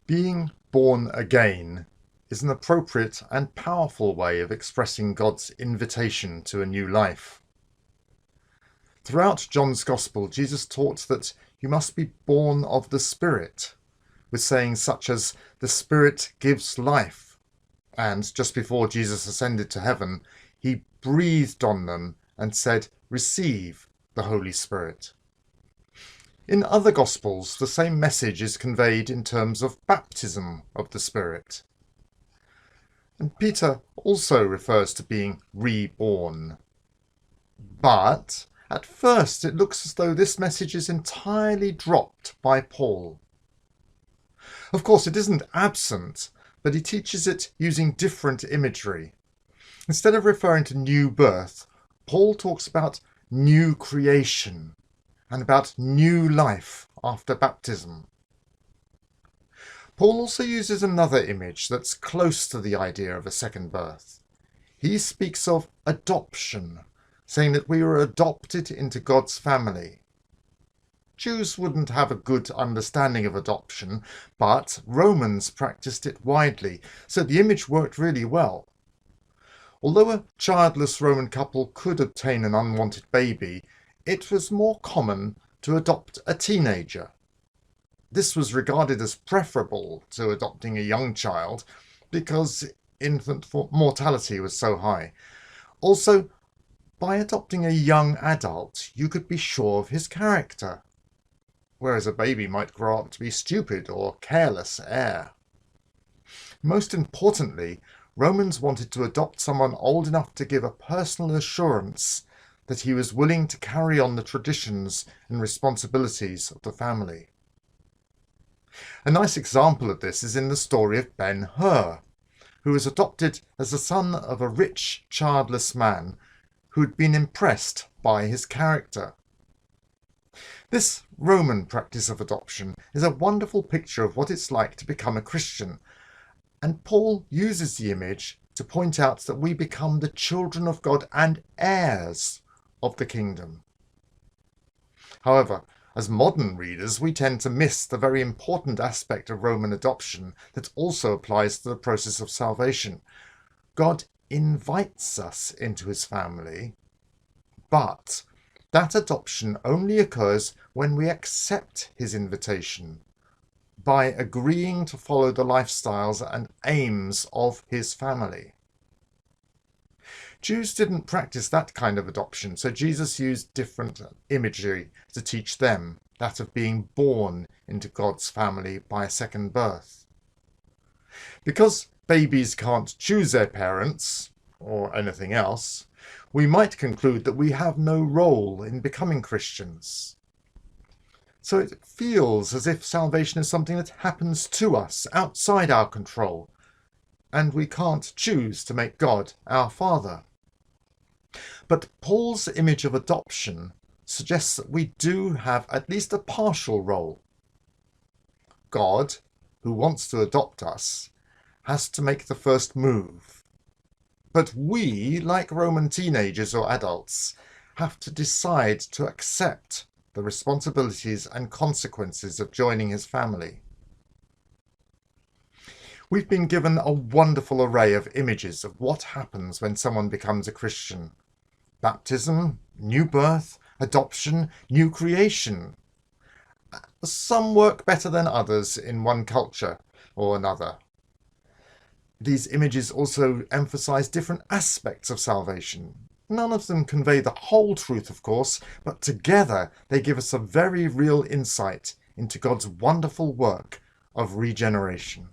Being born again is an appropriate and powerful way of expressing God's invitation to a new life. Throughout John's Gospel, Jesus taught that you must be born of the Spirit, with sayings such as, "The Spirit gives life," and just before Jesus ascended to heaven, he breathed on them and said, "Receive the Holy Spirit." In other Gospels, the same message is conveyed in terms of baptism of the Spirit. And Peter also refers to being reborn. But at first it looks as though this message is entirely dropped by Paul. Of course, it isn't absent, but he teaches it using different imagery. Instead of referring to new birth, Paul talks about new creation and about new life after baptism. Paul also uses another image that's close to the idea of a second birth. He speaks of adoption, saying that we were adopted into God's family. Jews wouldn't have a good understanding of adoption, but Romans practiced it widely, so the image worked really well. Although a childless Roman couple could obtain an unwanted baby, it was more common to adopt a teenager. This was regarded as preferable to adopting a young child because infant mortality was so high. Also, by adopting a young adult, you could be sure of his character, whereas a baby might grow up to be stupid or careless heir. Most importantly, Romans wanted to adopt someone old enough to give a personal assurance that he was willing to carry on the traditions and responsibilities of the family. A nice example of this is in the story of Ben-Hur, who was adopted as the son of a rich, childless man who had been impressed by his character. This Roman practice of adoption is a wonderful picture of what it's like to become a Christian, and Paul uses the image to point out that we become the children of God and heirs of the kingdom. However, as modern readers, we tend to miss the very important aspect of Roman adoption that also applies to the process of salvation. God invites us into his family, but that adoption only occurs when we accept his invitation by agreeing to follow the lifestyles and aims of his family. Jews didn't practice that kind of adoption, so Jesus used different imagery to teach them that of being born into God's family by a second birth. Because babies can't choose their parents, or anything else, we might conclude that we have no role in becoming Christians. So it feels as if salvation is something that happens to us outside our control, and we can't choose to make God our Father. But Paul's image of adoption suggests that we do have at least a partial role. God, who wants to adopt us, has to make the first move. But we, like Roman teenagers or adults, have to decide to accept the responsibilities and consequences of joining his family. We've been given a wonderful array of images of what happens when someone becomes a Christian. Baptism, new birth, adoption, new creation. Some work better than others in one culture or another. These images also emphasize different aspects of salvation. None of them convey the whole truth, of course, but together they give us a very real insight into God's wonderful work of regeneration.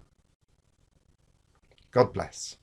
God bless.